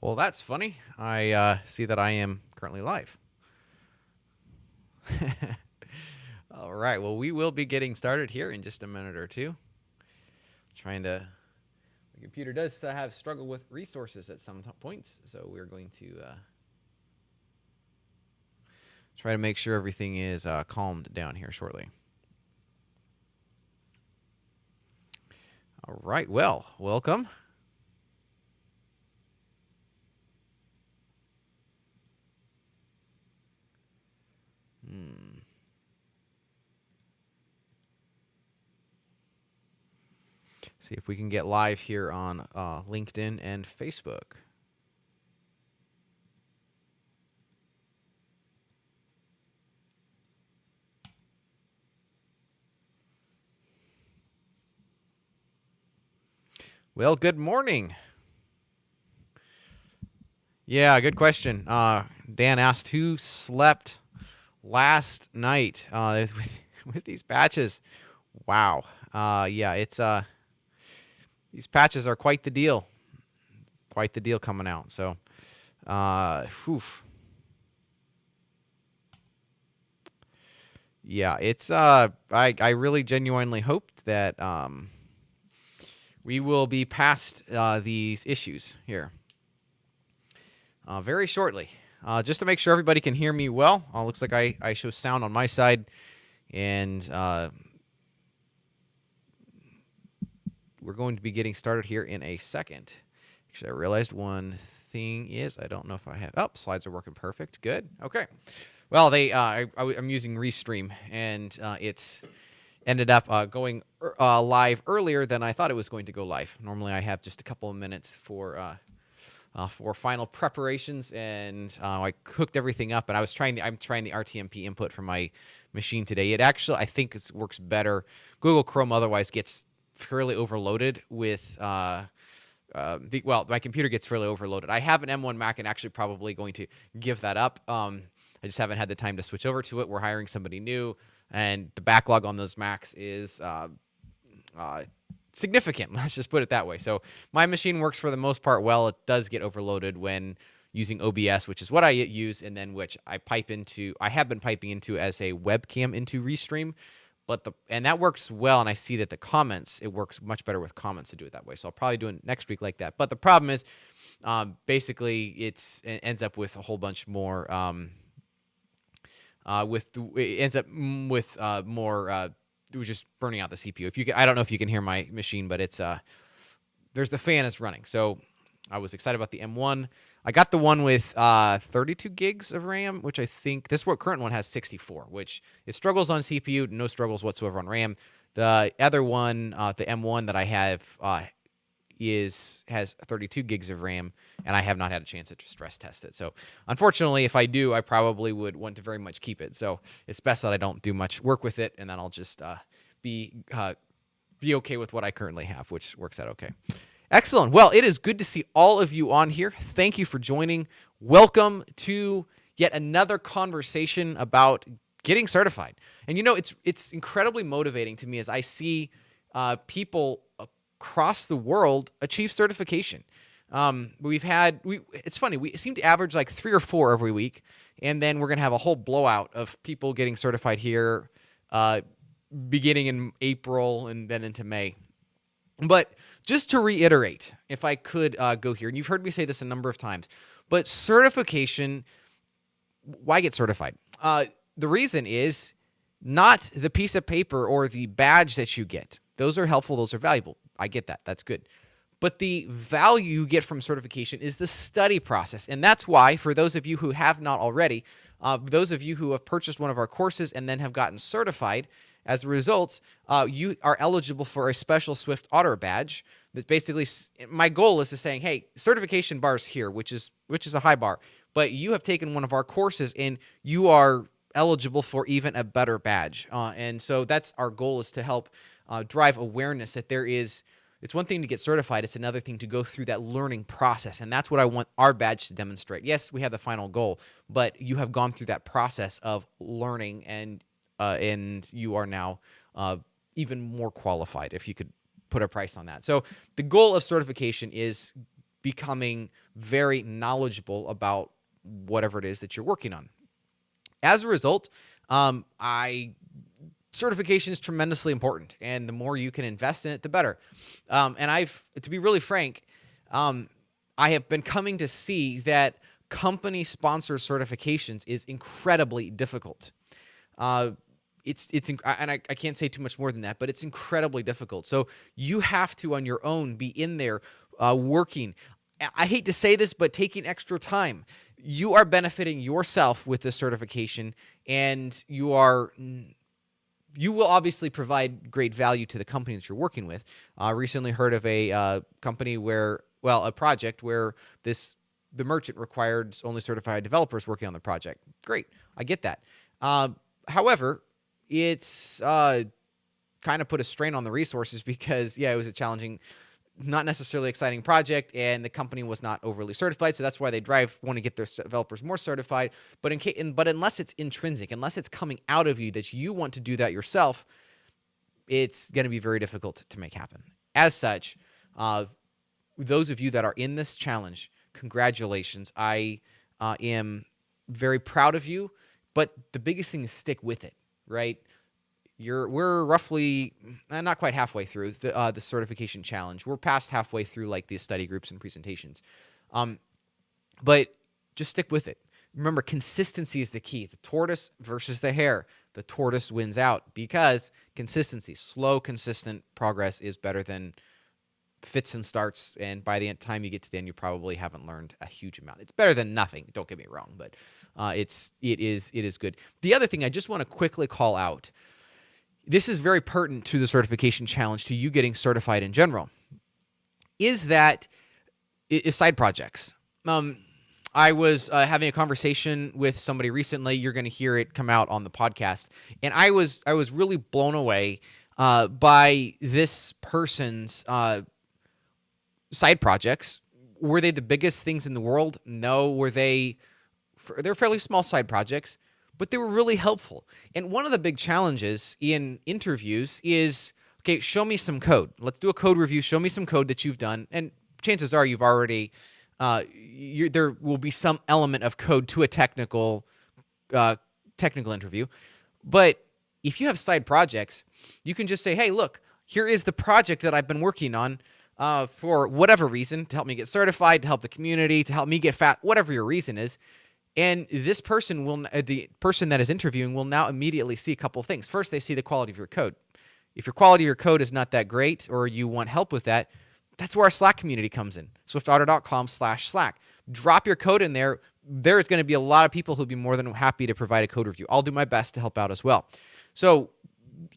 Well, that's funny. I see that I am currently live. All right. Well, we will be getting started here in just a minute or two. My computer does have struggled with resources at some points, so we're going to try to make sure everything is calmed down here shortly. All right. Well, welcome. See if we can get live here on LinkedIn and Facebook. Well, good morning. Yeah, good question. Dan asked who slept last night with these patches. Wow. Yeah, it's these patches are quite the deal. Quite the deal coming out. So, yeah, it's I really genuinely hoped that we will be past these issues here very shortly. Just to make sure everybody can hear me well. Looks like I show sound on my side, and we're going to be getting started here in a second. Actually, I realized one thing is I don't know if I have. Oh, slides are working perfect. Good. Okay. Well, I'm using Restream, and it's ended up going live earlier than I thought it was going to go live. Normally, I have just a couple of minutes for final preparations, and I hooked everything up. And I'm trying the RTMP input for my machine today. It actually, I think, works better. Google Chrome otherwise gets fairly overloaded with. My computer gets fairly overloaded. I have an M1 Mac and actually probably going to give that up. I just haven't had the time to switch over to it. We're hiring somebody new, and the backlog on those Macs is significant. Let's just put it that way. So my machine works for the most part well. It does get overloaded when using OBS, which is what I use, and then which I have been piping into as a webcam into Restream. And that works well, and I see that it works much better with comments to do it that way. So I'll probably do it next week like that. But the problem is, basically, it ends up with a whole bunch more. It ends up with more. It was just burning out the CPU. I don't know if you can hear my machine, but it's there's the fan is running. So I was excited about the M1. I got the one with 32 gigs of RAM, which I think this current one has 64, which it struggles on CPU, no struggles whatsoever on RAM. The other one, the M1 that I have, has 32 gigs of RAM, and I have not had a chance to stress test it. So unfortunately, if I do, I probably would want to very much keep it. So it's best that I don't do much work with it, and then I'll just be okay with what I currently have, which works out okay. Excellent. Well, it is good to see all of you on here. Thank you for joining. Welcome to yet another conversation about getting certified. And it's incredibly motivating to me as I see people across the world achieve certification. It's funny, we seem to average like 3 or 4 every week, and then we're going to have a whole blowout of people getting certified here beginning in April and then into May. But just to reiterate, if I could go here, and you've heard me say this a number of times, but certification, why get certified? The reason is not the piece of paper or the badge that you get. Those are helpful. Those are valuable. I get that. That's good. But the value you get from certification is the study process. And that's why, for those of you who have not already, those of you who have purchased one of our courses and then have gotten certified, as a result, you are eligible for a special Swift Auto badge. That's basically, my goal is to saying, hey, certification bar's here, which is a high bar, but you have taken one of our courses and you are eligible for even a better badge. And so that's our goal, is to help drive awareness that it's one thing to get certified. It's another thing to go through that learning process. And that's what I want our badge to demonstrate. Yes, we have the final goal, but you have gone through that process of learning, and you are now even more qualified, if you could put a price on that. So the goal of certification is becoming very knowledgeable about whatever it is that you're working on. As a result, certification is tremendously important, and the more you can invest in it, the better. And to be really frank, I have been coming to see that company-sponsored certifications is incredibly difficult. And I can't say too much more than that, but it's incredibly difficult. So you have to, on your own, be in there working. I hate to say this, but taking extra time. You are benefiting yourself with this certification, and you will obviously provide great value to the company that you're working with. I recently heard of a company a project where the merchant required only certified developers working on the project. Great, I get that. However, it's kind of put a strain on the resources because, it was a challenging, not necessarily exciting project, and the company was not overly certified, so that's why they want to get their developers more certified. But unless it's intrinsic, unless it's coming out of you that you want to do that yourself, it's going to be very difficult to make happen. As such, those of you that are in this challenge, congratulations. I am very proud of you, but the biggest thing is stick with it, right? We're roughly not quite halfway through the certification challenge. We're past halfway through like these study groups and presentations, but just stick with it. Remember, consistency is the key. The tortoise versus the hare. The tortoise wins out because consistency, slow, consistent progress is better than fits and starts. And by the time you get to the end, you probably haven't learned a huge amount. It's better than nothing. Don't get me wrong, but it is good. The other thing I just want to quickly call out. This is very pertinent to the certification challenge, to you getting certified in general, is side projects. I was having a conversation with somebody recently. You're going to hear it come out on the podcast. And I was really blown away by this person's side projects. Were they the biggest things in the world? No. They're fairly small side projects, but they were really helpful. And one of the big challenges in interviews is, okay, show me some code. Let's do a code review. Show me some code that you've done. And chances are you've already, there will be some element of code to a technical interview. But if you have side projects, you can just say, hey, look, here is the project that I've been working on for whatever reason, to help me get certified, to help the community, to help me get fat, whatever your reason is. And this person the person that is interviewing will now immediately see a couple of things. First, they see the quality of your code. If your quality of your code is not that great, or you want help with that, that's where our Slack community comes in. swiftauto.com/Slack. Drop your code in there. There's going to be a lot of people who'll be more than happy to provide a code review. I'll do my best to help out as well. So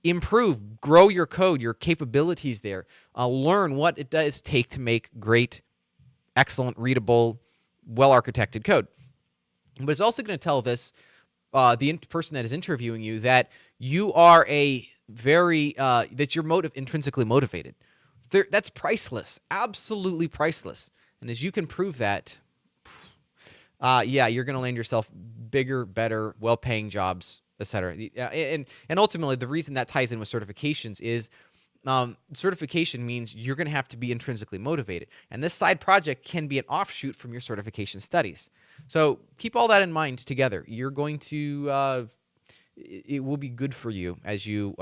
improve, grow your code, your capabilities there. Learn what it does take to make great, excellent, readable, well-architected code. But it's also going to tell the person that is interviewing you that you are that you're intrinsically motivated. That's priceless, absolutely priceless. And as you can prove that, you're going to land yourself bigger, better, well-paying jobs, etc. And ultimately, the reason that ties in with certifications is certification means you're going to have to be intrinsically motivated. And this side project can be an offshoot from your certification studies. So keep all that in mind together. You're going to, it will be good for you as you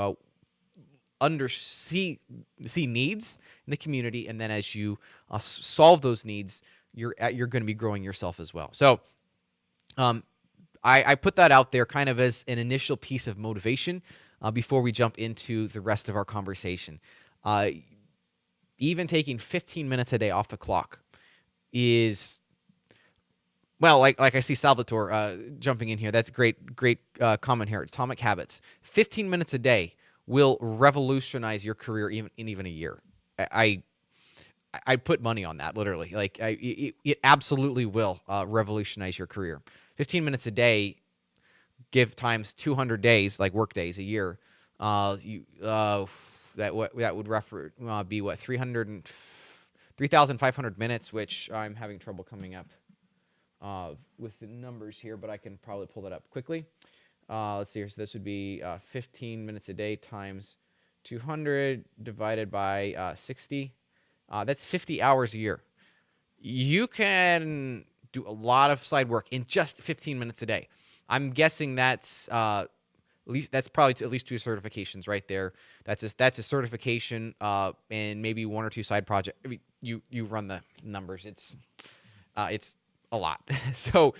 see needs in the community. And then as you solve those needs, you're going to be growing yourself as well. So I put that out there kind of as an initial piece of motivation before we jump into the rest of our conversation. Even taking 15 minutes a day off the clock is, well, like I see Salvatore jumping in here. That's great comment here. Atomic Habits. 15 minutes a day will revolutionize your career in even a year. I put money on that, literally. Like it absolutely will revolutionize your career. 15 minutes a day, give times 200 days, like work days a year. That would be what, 3,500 minutes, which I'm having trouble coming up with the numbers here, but I can probably pull that up quickly. Let's see here. So this would be 15 minutes a day times 200 divided by 60. That's 50 hours a year. you can do a lot of side work in just 15 minutes a day. I'm guessing that's probably at least 2 certifications right there. That's a certification and maybe 1 or 2 side projects. I mean, you run the numbers. It's a lot. So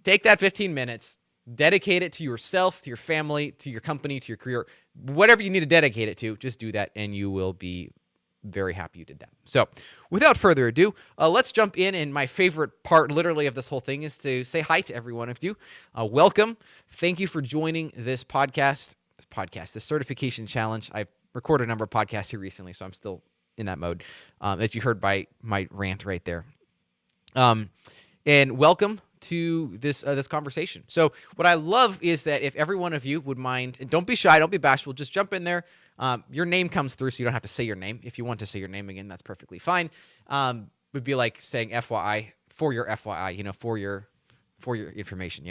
take that 15 minutes, dedicate it to yourself, to your family, to your company, to your career, whatever you need to dedicate it to. Just do that, and you will be very happy you did that. So without further ado, let's jump in. And my favorite part literally of this whole thing is to say hi to every one of you. Welcome. Thank you for joining this certification challenge. I've recorded a number of podcasts here recently, so I'm still in that mode, as you heard by my rant right there. And welcome to this conversation. So what I love is that if every one of you would mind, and don't be shy, don't be bashful, just jump in there. Your name comes through, so you don't have to say your name. If you want to say your name again, that's perfectly fine. Would be like saying FYI for your FYI, for your information.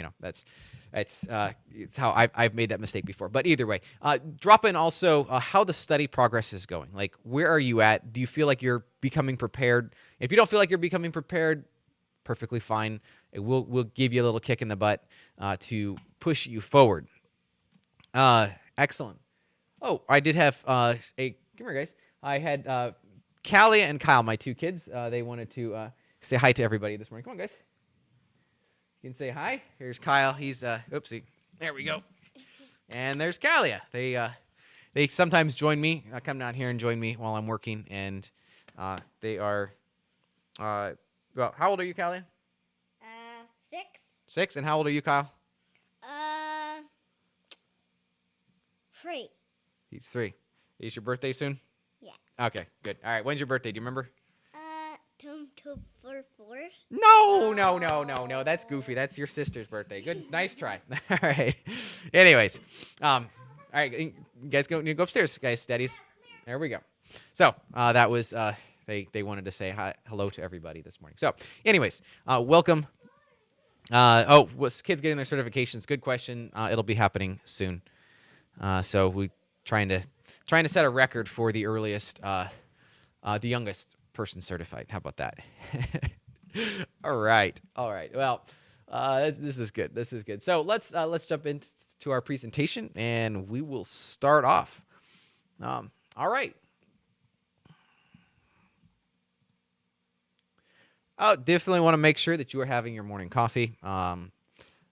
It's how I've made that mistake before. But either way, drop in also how the study progress is going. Like, where are you at? Do you feel like you're becoming prepared? If you don't feel like you're becoming prepared, perfectly fine. We'll give you a little kick in the butt to push you forward. Excellent. Oh, I did have come here, guys. I had Callie and Kyle, my 2 kids. They wanted to say hi to everybody this morning. Come on, guys. You can say hi. Here's Kyle. He's oopsie. There we go. And there's Callie. They sometimes join me. Come down here and join me while I'm working, and they are. Well, how old are you, Callie? 6. 6, and how old are you, Kyle? 3. He's 3. Is your birthday soon? Yes. Okay, good. All right, when's your birthday? Do you remember? 4. No. That's goofy. That's your sister's birthday. Good, nice try. All right. Anyways, all right, you guys go upstairs, guys. Steadies. There we go. So that was they wanted to say hello to everybody this morning. So, anyways, welcome. Was kids getting their certifications? Good question. It'll be happening soon. So we trying to set a record for the earliest, the youngest person certified. How about that? All right. Well, this is good. So let's jump into our presentation, and we will start off. All right. Definitely want to make sure that you are having your morning coffee.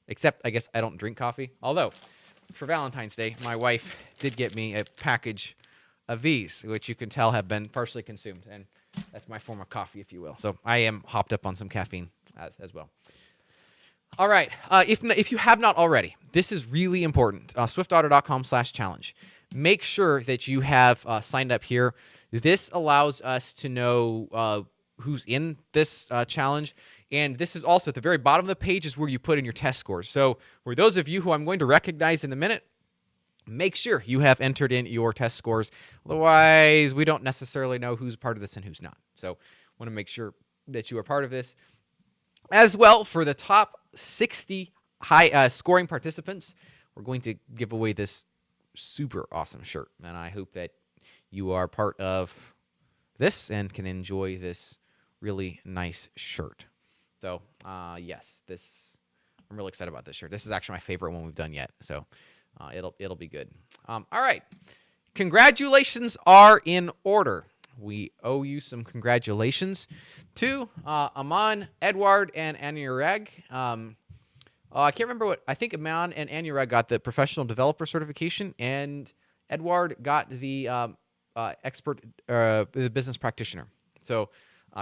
Except, I guess I don't drink coffee. Although, for Valentine's Day, my wife did get me a package of these, which you can tell have been partially consumed. And that's my form of coffee, if you will. So I am hopped up on some caffeine as well. All right. If you have not already, this is really important. Swiftauto.com/challenge. Make sure that you have signed up here. This allows us to know who's in this challenge. And this is also at the very bottom of the page is where you put in your test scores. So for those of you who I'm going to recognize in a minute, make sure you have entered in your test scores. Otherwise, we don't necessarily know who's part of this and who's not. So want to make sure that you are part of this. As well, for the top 60 high scoring participants, we're going to give away this super awesome shirt. And I hope that you are part of this and can enjoy this really nice shirt. So, yes, I'm really excited about this shirt. This is actually my favorite one we've done yet. So, it'll be good. All right. Congratulations are in order. We owe you some congratulations to Aman, Edward, and Anurag. I can't remember I think Aman and Anurag got the professional developer certification, and Edward got the the business practitioner. So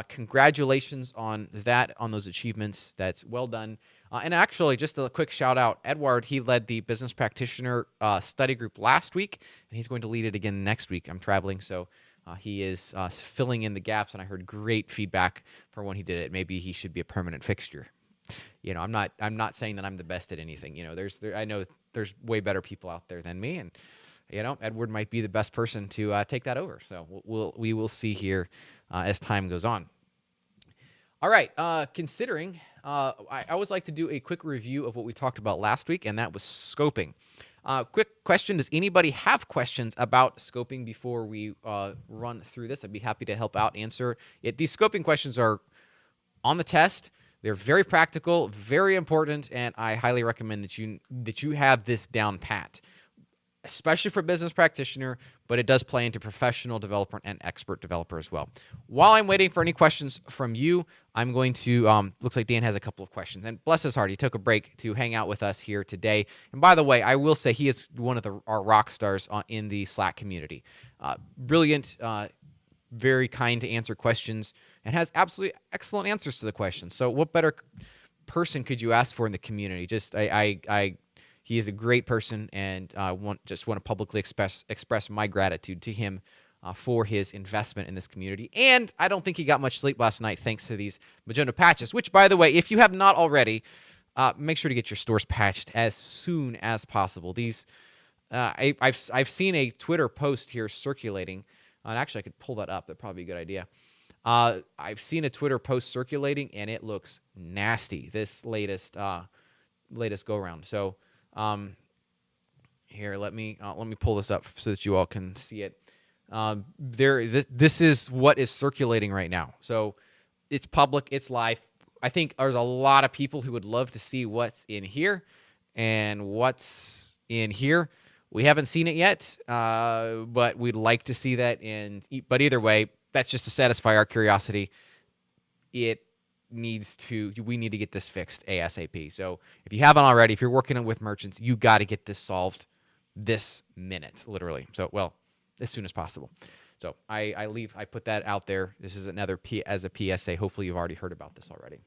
congratulations on that, on those achievements. That's well done. And actually, just a quick shout out, Edward, he led the business practitioner study group last week, and he's going to lead it again next week. I'm traveling, so he is filling in the gaps, and I heard great feedback for when he did it. Maybe he should be a permanent fixture. I'm not saying that I'm the best at anything. I know there's way better people out there than me, and Edward might be the best person to take that over. So we will see here as time goes on. All right, considering I always like to do a quick review of what we talked about last week, and that was scoping. Quick question: does anybody have questions about scoping before we run through this? I'd be happy to help out answer it. These scoping questions are on the test. They're very practical, very important, and I highly recommend that you have this down pat, especially for business practitioner, but it does play into professional developer and expert developer as well. While I'm waiting for any questions from you, I'm going to, looks like Dan has a couple of questions. And bless his heart, he took a break to hang out with us here today. And by the way, I will say he is one of our rock stars in the Slack community. Brilliant, very kind to answer questions, and has absolutely excellent answers to the questions. So what better person could you ask for in the community? He is a great person, and I want to publicly express my gratitude to him for his investment in this community. And I don't think he got much sleep last night thanks to these Magento patches, which, by the way, if you have not already, make sure to get your stores patched as soon as possible. These, I've seen a Twitter post here circulating, and actually I could pull that up. That'd probably be a good idea. I've seen a Twitter post circulating, and it looks nasty, this latest go around. So here, let me pull this up so that you all can see it. This is what is circulating right now. So it's public, it's live. I think there's a lot of people who would love to see what's in here and what's in here. We haven't seen it yet, but we'd like to see that. But either way, that's just to satisfy our curiosity. We need to get this fixed ASAP. So if you haven't already, if you're working with merchants, you got to get this solved this minute, literally. So, well, as soon as possible. So I put that out there. This is another as a PSA. Hopefully you've already heard about this already.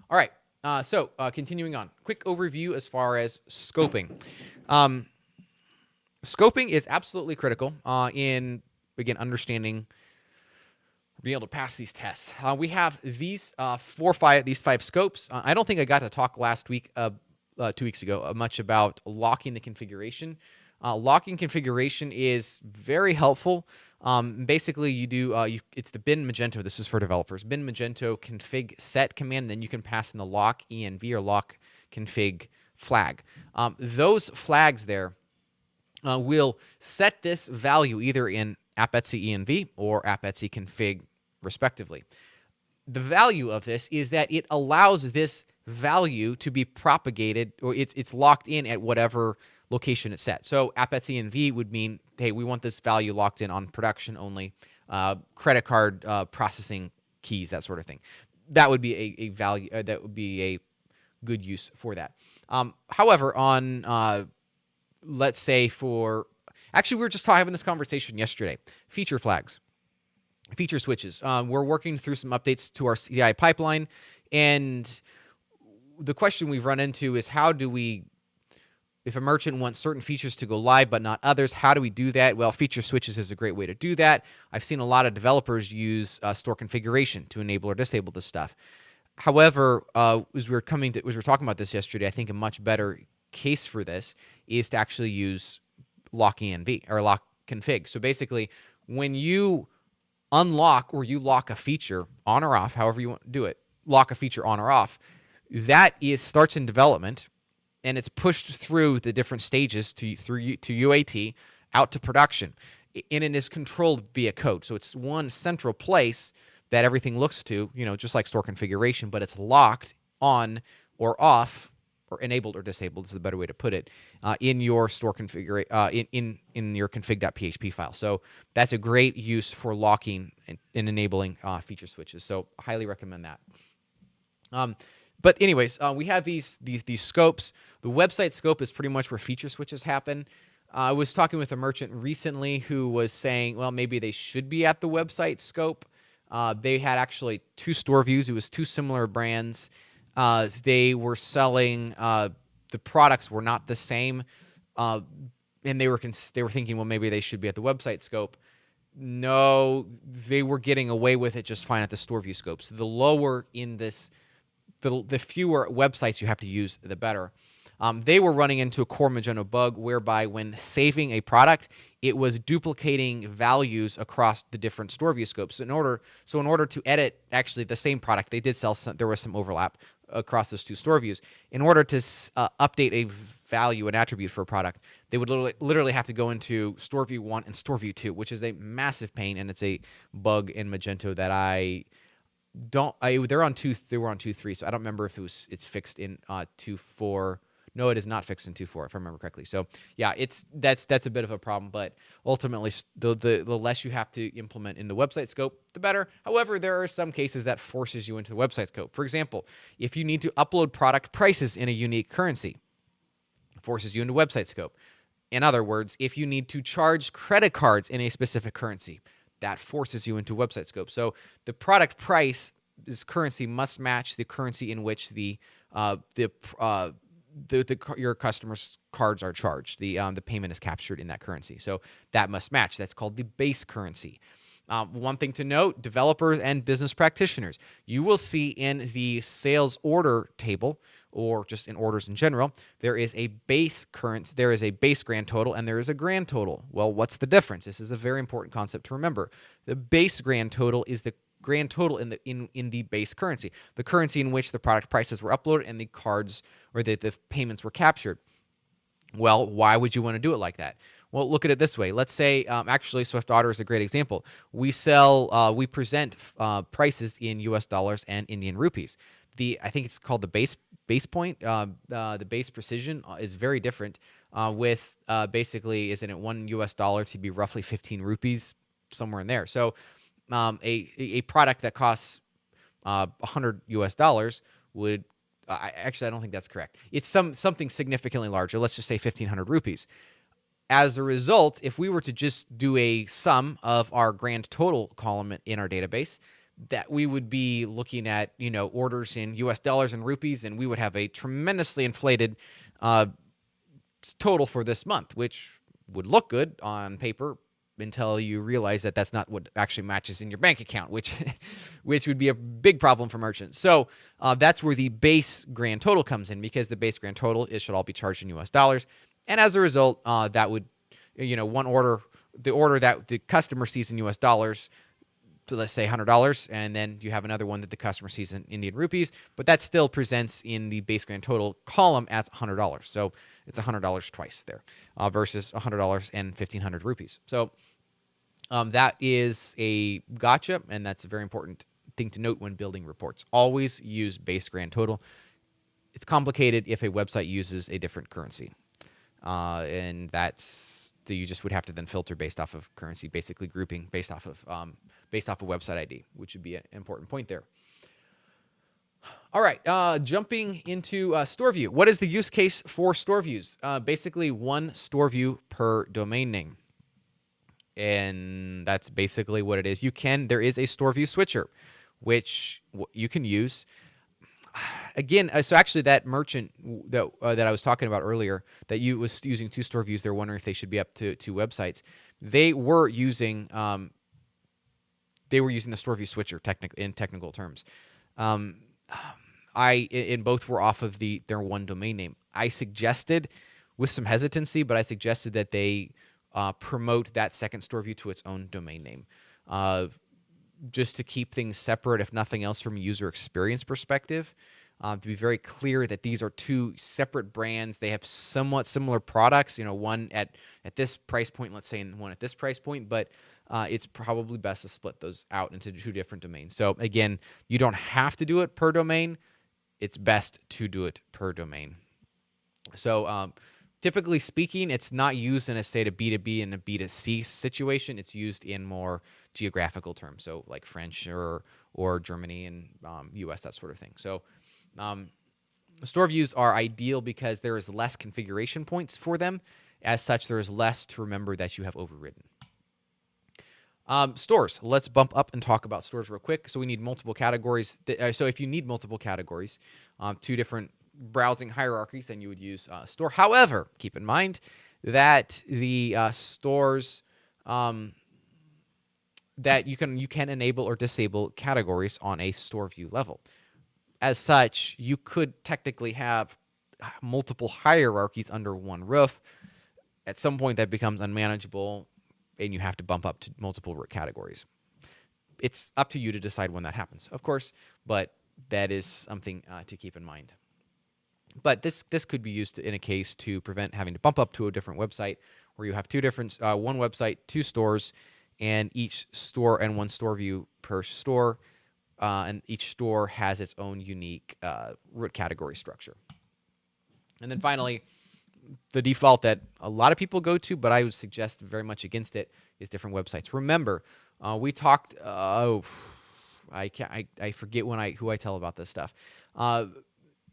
All right. So continuing on, quick overview as far as scoping. Scoping is absolutely critical in, again, understanding, being able to pass these tests. We have these five scopes. I don't think I got to talk last week, 2 weeks ago, much about locking the configuration. Locking configuration is very helpful. Basically, you do it's the bin Magento. This is for developers. Bin Magento config set command, and then you can pass in the lock env or lock config flag. Those flags there will set this value either in app-etsy env or app-etsy config, respectively. The value of this is that it allows this value to be propagated, or it's locked in at whatever location it's set. So app-etsy env would mean, hey, we want this value locked in on production only, credit card processing keys, that sort of thing. That would be a value, that would be a good use for that. However, on let's say actually we were just having this conversation yesterday, feature flags, feature switches. We're working through some updates to our CI pipeline, and the question we've run into is how do we, if a merchant wants certain features to go live but not others, how do we do that? Well, feature switches is a great way to do that. I've seen a lot of developers use store configuration to enable or disable this stuff. However, as we were talking about this yesterday, I think a much better case for this is to actually use lock env or lock config. So basically, when you unlock or you lock a feature on or off, however you want to do it, lock a feature on or off, that starts in development, and it's pushed through the different stages to UAT out to production, and it is controlled via code. So it's one central place that everything looks to, just like store configuration, but it's locked on or off, or enabled or disabled is the better way to put it, in your store in your config.php file. So that's a great use for locking and enabling feature switches. So I highly recommend that. But anyways, we have these scopes. The website scope is pretty much where feature switches happen. I was talking with a merchant recently who was saying, well, maybe they should be at the website scope. They had actually two store views. It was two similar brands. They were selling, the products were not the same, and they were thinking, well, maybe they should be at the website scope. No, they were getting away with it just fine at the store view scope. So the lower in this, the fewer websites you have to use, the better. They were running into a core Magento bug whereby when saving a product, it was duplicating values across the different store view scopes. In order to edit actually the same product, they did sell there was some overlap across those two store views. In order to update a value, an attribute for a product, they would literally have to go into store view 1 and store view 2, which is a massive pain, and it's a bug in Magento that I they're on 2. They were on 2.3, so I don't remember if it's fixed in 2.4. No, it is not fixed in 2.4 if I remember correctly. So yeah, that's a bit of a problem, but ultimately the less you have to implement in the website scope, the better. However, there are some cases that forces you into the website scope. For example, if you need to upload product prices in a unique currency, it forces you into website scope. In other words, if you need to charge credit cards in a specific currency, that forces you into website scope. So the product price, this currency must match the currency in which your customers' cards are charged. The payment is captured in that currency. So that must match. That's called the base currency. One thing to note, developers and business practitioners, you will see in the sales order table, or just in orders in general, there is a base grand total, and there is a grand total. Well, what's the difference? This is a very important concept to remember. The base grand total is the grand total in the base currency, the currency in which the product prices were uploaded and the cards or the payments were captured. Well, why would you want to do it like that? Well, look at it this way. Let's say, actually, SwiftOtter is a great example. We present prices in U.S. dollars and Indian rupees. I think it's called the base point. The base precision is very different. With basically, isn't it $1 to be roughly 15 rupees, somewhere in there? So, a product that costs $100 would. Actually, I don't think that's correct. It's something significantly larger. Let's just say 1,500 rupees. As a result, if we were to just do a sum of our grand total column in our database, that we would be looking at orders in U.S. dollars and rupees, and we would have a tremendously inflated total for this month, which would look good on paper until you realize that that's not what actually matches in your bank account, which would be a big problem for merchants. So that's where the base grand total comes in, because the base grand total should all be charged in U.S. dollars. And as a result, that would, one order, the order that the customer sees in U.S. dollars, so let's say $100, and then you have another one that the customer sees in Indian rupees, but that still presents in the base grand total column as $100. So it's $100 twice there versus $100 and 1,500 rupees. So that is a gotcha, and that's a very important thing to note when building reports. Always use base grand total. It's complicated if a website uses a different currency. And you just would have to then filter based off of currency, basically grouping based off of website ID, which would be an important point there. All right, jumping into store view. What is the use case for store views? Basically, one store view per domain name, and that's basically what it is. There is a store view switcher, which you can use. Again, so actually that merchant that I was talking about earlier, that was using 2 store views, they're wondering if they should be up to 2 websites. They were using the store view switcher in technical terms. In both were off of their one domain name. I suggested, with some hesitancy, but I suggested that they promote that second store view to its own domain name. Just to keep things separate, if nothing else, from a user experience perspective, to be very clear that these are 2 separate brands. They have somewhat similar products, one at this price point, let's say, and one at this price point, but it's probably best to split those out into 2 different domains. So again, you don't have to do it per domain. It's best to do it per domain. So typically speaking, it's not used in a B2B and a B2C situation. It's used in more geographical terms, so like French or Germany and US, that sort of thing. So store views are ideal because there is less configuration points for them. As such, there is less to remember that you have overridden. Stores. Let's bump up and talk about stores real quick. So we need multiple categories. So if you need multiple categories, 2 different browsing hierarchies, then you would use store. However, keep in mind that the stores that you can enable or disable categories on a store view level. As such, you could technically have multiple hierarchies under one roof. At some point, that becomes unmanageable, and you have to bump up to multiple categories. It's up to you to decide when that happens, of course, but that is something to keep in mind. But this could be used in a case to prevent having to bump up to a different website, where you have 2 different, one website, 2 stores, and each store and 1 store view per store. and each store has its own unique root category structure. And then finally, the default that a lot of people go to, but I would suggest very much against it, is different websites. Remember, we talked. I forget who I tell about this stuff.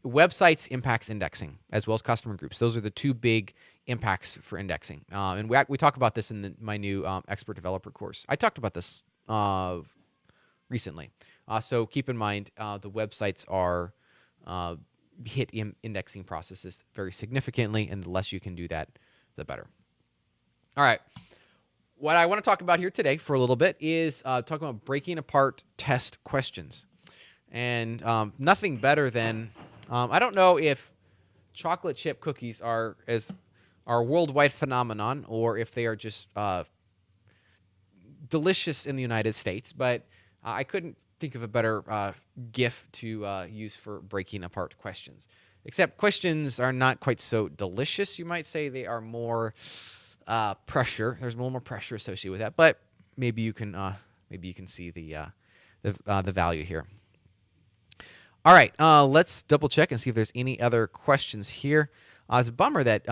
Websites impacts indexing as well as customer groups. Those are the two big impacts for indexing. And we talk about this in my new expert developer course. I talked about this recently. So keep in mind the websites are hit indexing processes very significantly, and the less you can do that, the better. All right. What I want to talk about here today for a little bit is talking about breaking apart test questions. And nothing better than, I don't know if chocolate chip cookies are a worldwide phenomenon or if they are just delicious in the United States, but I couldn't think of a better GIF to use for breaking apart questions. Except questions are not quite so delicious, you might say. They are more pressure. There's a little more pressure associated with that, but maybe you can see the value here. All right, let's double check and see if there's any other questions here. It's a bummer that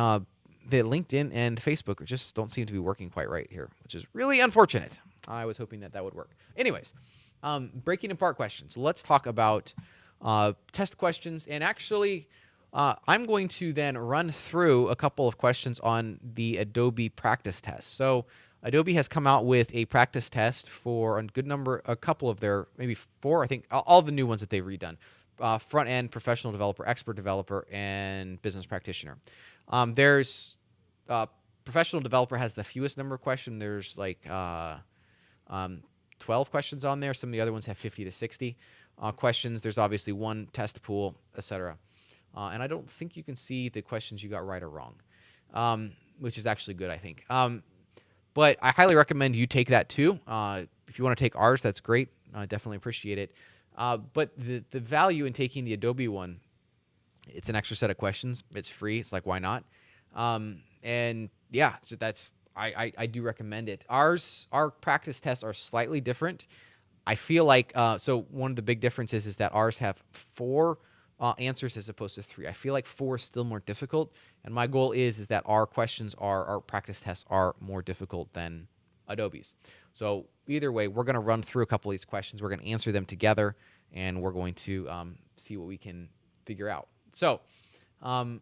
that LinkedIn and Facebook just don't seem to be working quite right here, which is really unfortunate. I was hoping that would work. Anyways, breaking apart questions. Let's talk about test questions. And actually, I'm going to then run through a couple of questions on the Adobe practice test. So Adobe has come out with a practice test for a couple of their, maybe 4, I think, all the new ones that they've redone. Front-end, professional developer, expert developer, and business practitioner. There's professional developer has the fewest number of questions. There's like 12 questions on there. Some of the other ones have 50 to 60 questions. There's obviously one test pool, etc. And I don't think you can see the questions you got right or wrong, which is actually good, I think. But I highly recommend you take that too. If you want to take ours, that's great. I definitely appreciate it. But the value in taking the Adobe one, it's an extra set of questions. It's free. It's like, why not? And yeah, so I do recommend it. Our practice tests are slightly different. I feel like, so one of the big differences is that ours have 4 answers as opposed to 3. I feel like 4 is still more difficult. And my goal is that our practice tests are more difficult than Adobe's. So either way, we're going to run through a couple of these questions. We're going to answer them together, and we're going to see what we can figure out. So, and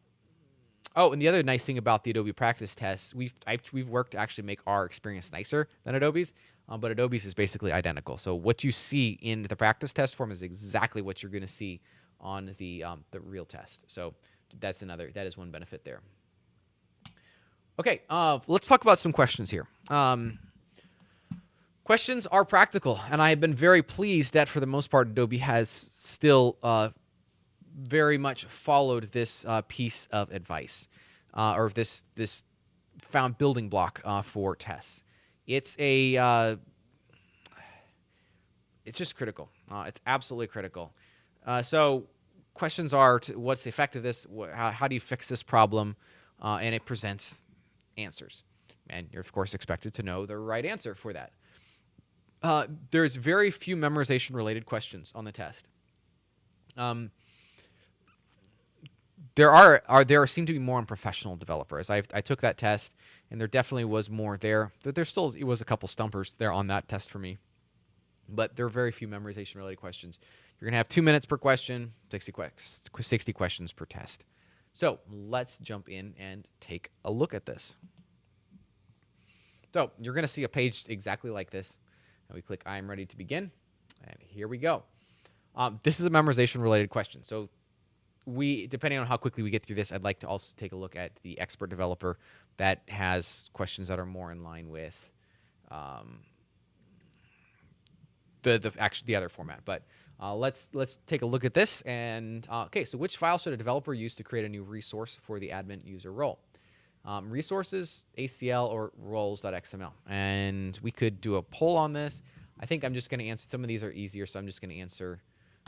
the other nice thing about the Adobe practice tests, we've worked to actually make our experience nicer than Adobe's, but Adobe's is basically identical. So what you see in the practice test form is exactly what you're going to see on the real test. So that is one benefit there. Okay, let's talk about some questions here. Questions are practical, and I have been very pleased that for the most part, Adobe has still very much followed this piece of advice or this found building block for tests. It's just critical. It's absolutely critical. So questions are, what's the effect of this? How do you fix this problem? And it presents answers. And you're, of course, expected to know the right answer for that. There's very few memorization-related questions on the test. There seem to be more on professional developers. I took that test, and there definitely was more there. It was a couple stumpers there on that test for me. But there are very few memorization-related questions. You're going to have 2 minutes per question, 60 questions per test. So let's jump in and take a look at this. So you're going to see a page exactly like this. And we click I am ready to begin. And here we go. This is a memorization-related question. So depending on how quickly we get through this, I'd like to also take a look at the expert developer that has questions that are more in line with the other format. But let's take a look at this. And okay, so which file should a developer use to create a new resource for the admin user role? Resources, ACL, or roles.xml. And we could do a poll on this. I think I'm just going to answer. Some of these are easier, so I'm just going to answer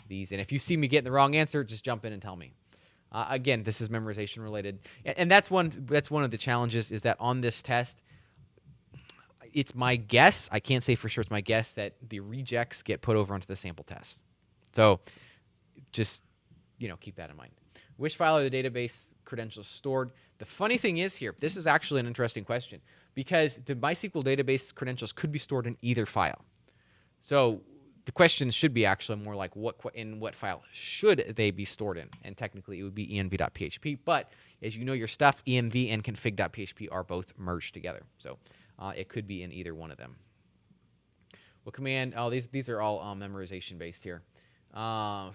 these. And if you see me getting the wrong answer, just jump in and tell me. Again, this is memorization related. And that's one of the challenges is that on this test, it's my guess, I can't say for sure, it's my guess that the rejects get put over onto the sample test. So just, keep that in mind. Which file are the database credentials stored? The funny thing is here, this is actually an interesting question because the MySQL database credentials could be stored in either file. So the question should be actually more like in what file should they be stored in? And technically it would be env.php, but as you know your stuff, env and config.php are both merged together. So it could be in either one of them. What command? Oh, these are all memorization based here. I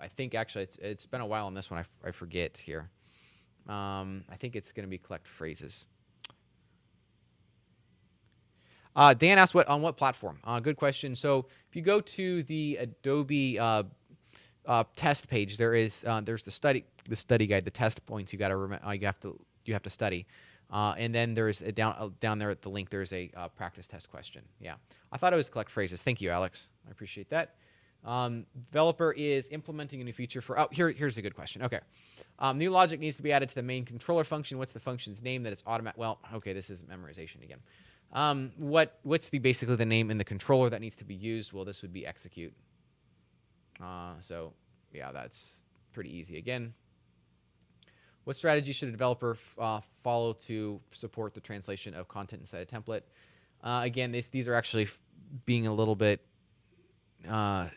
think actually it's been a while on this one. I forget here. I think it's going to be collect phrases. Dan asked on what platform? Good question. So if you go to the Adobe test page, there's the study guide, the test points you got to remember. You have to study. And then there's down there at the link. There's a practice test question. Yeah, I thought it was collect phrases. Thank you, Alex. I appreciate that. Developer is implementing a new feature for. Oh, here's a good question. Okay, new logic needs to be added to the main controller function. What's the function's name that it's automatic? Well, okay, this is memorization again. What's basically the name in the controller that needs to be used? Well, this would be execute. So yeah, that's pretty easy again. What strategy should a developer follow to support the translation of content inside a template? Again, these are actually being a little bit. And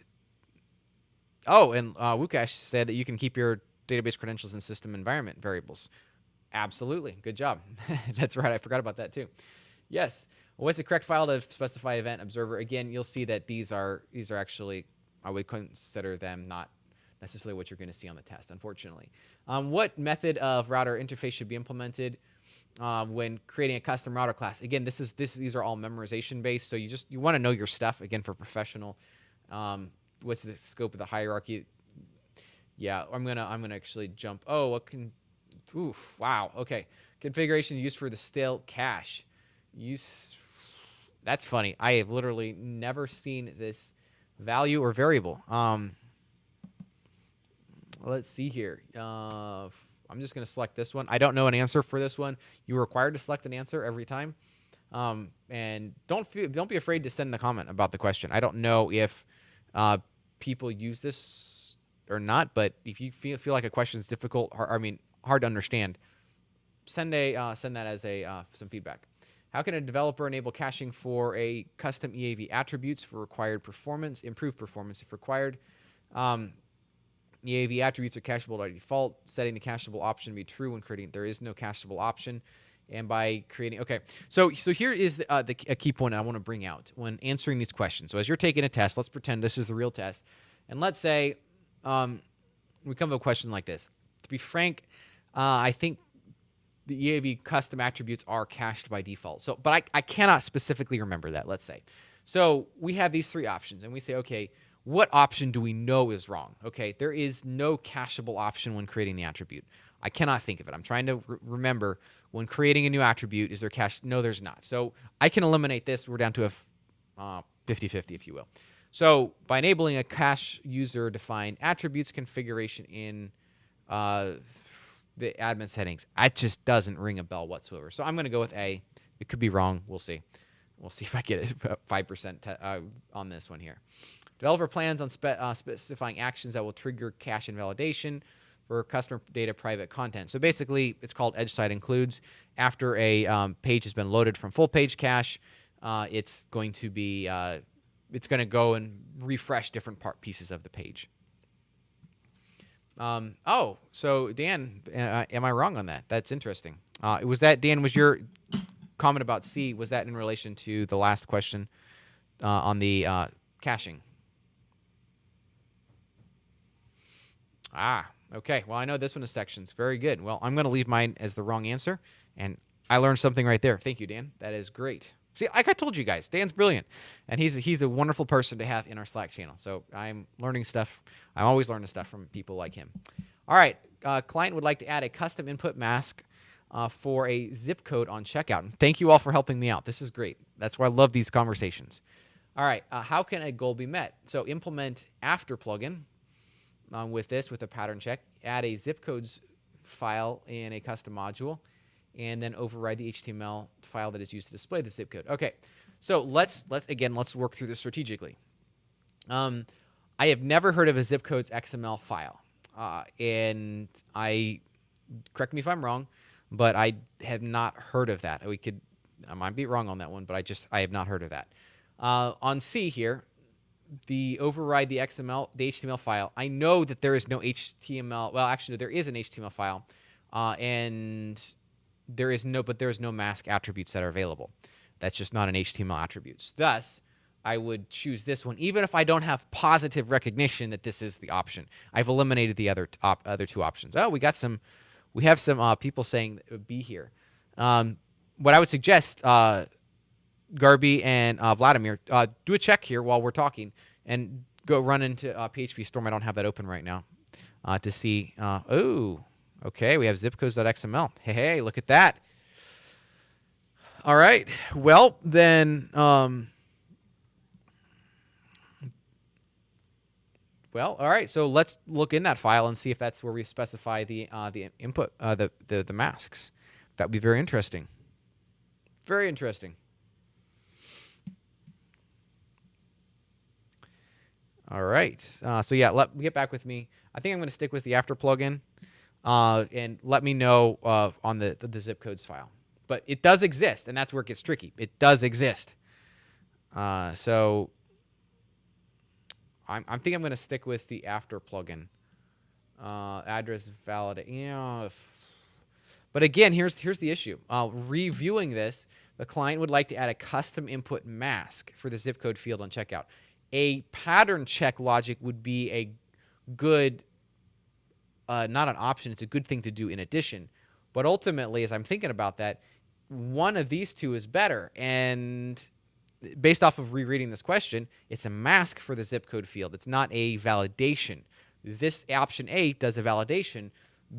Wukash said that you can keep your database credentials in system environment variables. Absolutely, good job. That's right. I forgot about that too. Yes. What's the correct file to specify event observer? Again, you'll see that these are actually, I would consider them not necessarily what you're going to see on the test, unfortunately. What method of router interface should be implemented when creating a custom router class? Again, these are all memorization based, so you want to know your stuff again for professional. What's the scope of the hierarchy? Yeah, I'm gonna actually jump. Oh, what can? Oof! Wow. Okay. Configuration used for the stale cache. That's funny. I have literally never seen this value or variable. Let's see here. I'm just going to select this one. I don't know an answer for this one. You're required to select an answer every time. And don't be afraid to send the comment about the question. I don't know if people use this or not, but if you feel like a question is difficult, hard to understand, send that as some feedback. How can a developer enable caching for a custom EAV attributes for required performance, improved performance if required? EAV attributes are cacheable by default. Setting the cacheable option to be true when creating. There is no cacheable option, and by creating. Okay, so here is a key point I want to bring out when answering these questions. So as you're taking a test, let's pretend this is the real test, and let's say we come to a question like this. To be frank, I think the EAV custom attributes are cached by default. So, but I cannot specifically remember that. Let's say. So we have these three options, and we say, okay, what option do we know is wrong? Okay, there is no cacheable option when creating the attribute. I cannot think of it. I'm trying to remember when creating a new attribute, is there cache? No, there's not. So I can eliminate this. We're down to a 50-50, if you will. So by enabling a cache user-defined attributes configuration in the admin settings, that just doesn't ring a bell whatsoever. So I'm going to go with A. It could be wrong. We'll see. We'll see if I get it 5% on this one here. Developer plans on specifying actions that will trigger cache invalidation for customer data private content. So basically, it's called edge side includes. After a page has been loaded from full page cache, it's going to go and refresh different pieces of the page. So Dan, am I wrong on that? That's interesting. Was your comment about C, was that in relation to the last question on the caching? Okay. Well, I know this one is sections. Very good. Well, I'm going to leave mine as the wrong answer, and I learned something right there. Thank you, Dan. That is great. See, like I told you guys, Dan's brilliant, and he's a wonderful person to have in our Slack channel. So I'm learning stuff. I'm always learning stuff from people like him. All right. Client would like to add a custom input mask for a zip code on checkout. And thank you all for helping me out. This is great. That's why I love these conversations. All right. How can a goal be met? So implement after plugin. With a pattern check, add a zip codes file in a custom module, and then override the HTML file that is used to display the zip code. Okay, so let's work through this strategically. I have never heard of a zip codes XML file, and correct me if I'm wrong, but I have not heard of that. I might be wrong on that one, but I have not heard of that. On C here, the override the HTML file. I know that there is no HTML. Well, actually, there is an HTML file, and there is no mask attributes that are available. That's just not an HTML attribute. Thus, I would choose this one, even if I don't have positive recognition that this is the option. I've eliminated the other two options. Oh, we have some people saying B here. What I would suggest, Garby and Vladimir, do a check here while we're talking and go run into PHP Storm. I don't have that open right now to see. Oh, okay, we have zipcodes.xml. Hey, look at that. All right. Well, then, all right. So let's look in that file and see if that's where we specify the input, the masks. That would be very interesting. Very interesting. All right. So yeah, get back with me. I think I'm going to stick with the after plugin, and let me know on the zip codes file. But it does exist, and that's where it gets tricky. It does exist. So I think I'm going to stick with the after plugin. Address valid. But again, here's the issue. Reviewing this, the client would like to add a custom input mask for the zip code field on checkout. A pattern check logic would be a good, not an option. It's a good thing to do in addition. But ultimately, as I'm thinking about that, one of these two is better. And based off of rereading this question, it's a mask for the zip code field. It's not a validation. This option A does a validation.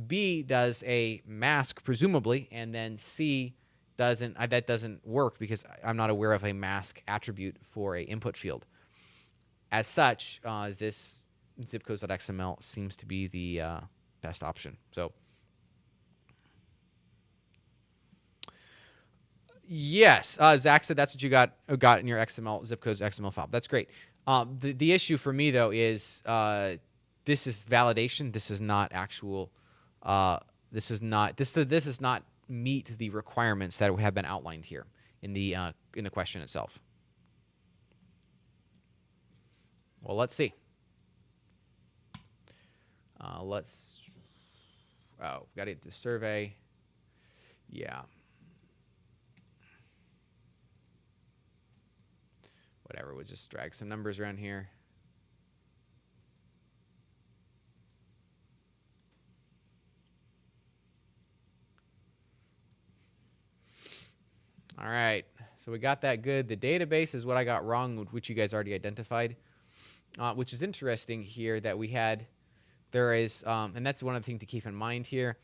B does a mask, presumably, and then C doesn't. That doesn't work because I'm not aware of a mask attribute for a input field. As such, this zipcodes.xml seems to be the best option. So, yes, Zach said that's what you got in your zipcodes.xml file. That's great. The issue for me though is this is validation. This is not actual. This does not meet the requirements that have been outlined here in the question itself. Well, let's see. Got to get the survey. Yeah. Whatever, we'll just drag some numbers around here. All right, so we got that good. The database is what I got wrong, which you guys already identified. Which is interesting here that there is, and that's one of the things to keep in mind here.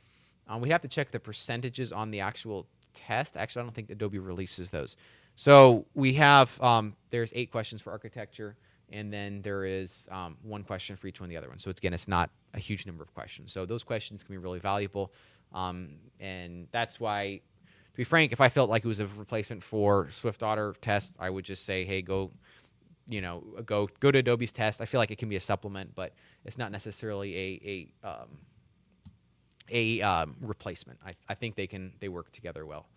We have to check the percentages on the actual test. Actually, I don't think Adobe releases those. So we have, there's 8 questions for architecture, and then there is 1 question for each one of the other ones. So it's not a huge number of questions. So those questions can be really valuable. And that's why, to be frank, if I felt like it was a replacement for SwiftOtter test, I would just say, hey, go to Adobe's test. I feel like it can be a supplement, but it's not necessarily a replacement. I think they work together well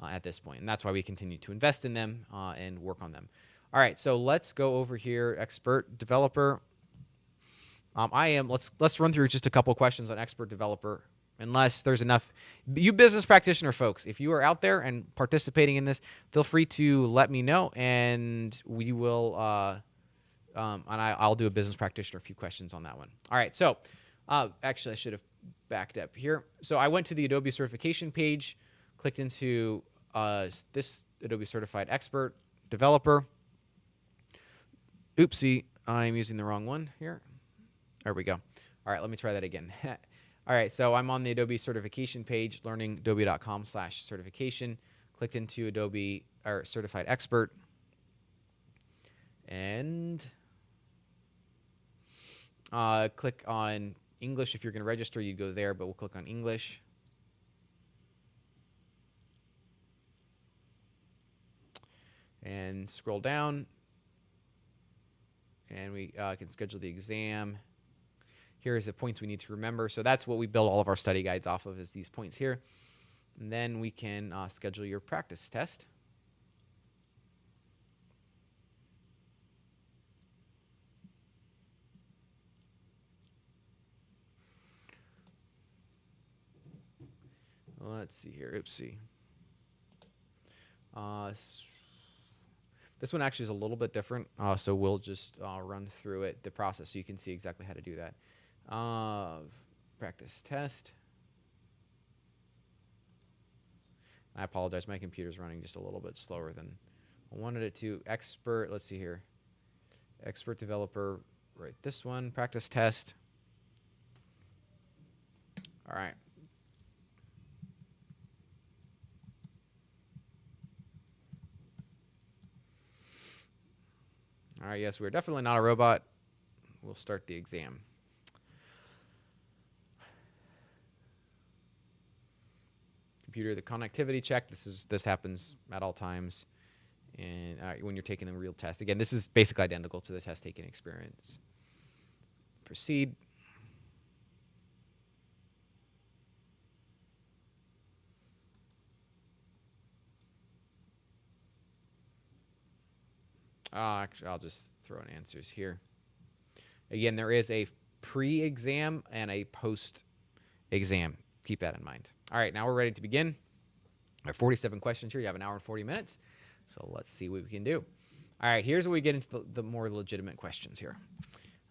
at this point, and that's why we continue to invest in them and work on them. All right, so let's go over here, expert developer. Let's run through just a couple questions on expert developer. Unless there's enough, you business practitioner folks, if you are out there and participating in this, feel free to let me know, and we will, and I'll do a business practitioner, a few questions on that one. All right, so actually I should have backed up here. So I went to the Adobe certification page, clicked into this Adobe certified expert developer. Oopsie, I'm using the wrong one here. There we go. All right, let me try that again. All right, so I'm on the Adobe certification page, learningadobe.com/certification. Clicked into Adobe or certified expert, and click on English. If you're going to register, you'd go there, but we'll click on English. And scroll down. and we can schedule the exam. Here's the points we need to remember. So that's what we build all of our study guides off of, is these points here. And then we can schedule your practice test. Let's see here. Oopsie. This one actually is a little bit different, so we'll just run through it, the process, so you can see exactly how to do that. Practice test. I apologize. My computer's running just a little bit slower than I wanted it to. Expert. Let's see here. Expert developer. Right. This one. Practice test. All right. All right. Yes, we're definitely not a robot. We'll start the exam. Computer, the connectivity check. This happens at all times, and when you're taking the real test. Again, this is basically identical to the test taking experience. Proceed. Actually, I'll just throw in answers here. Again, there is a pre-exam and a post-exam. Keep that in mind. All right, now we're ready to begin. There are 47 questions here. You have an hour and 40 minutes. So let's see what we can do. All right, here's where we get into the more legitimate questions here.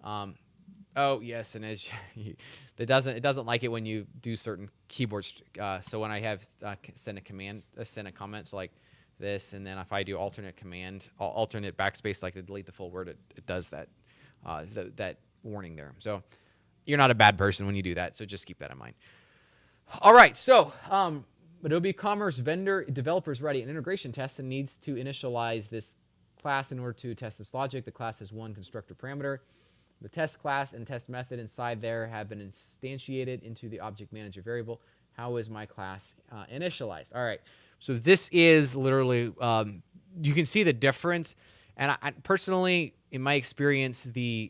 Oh, yes, and as it doesn't like it when you do certain keyboards. So when I have send a comment, so like this, and then if I do alternate backspace, like to delete the full word, it does that that warning there. So you're not a bad person when you do that, so just keep that in mind. All right, so Adobe Commerce vendor developers write an integration test and needs to initialize this class in order to test this logic. The class has one constructor parameter. The test class and test method inside there have been instantiated into the object manager variable. How is my class initialized? All right, so this is literally, you can see the difference. And I personally, in my experience, there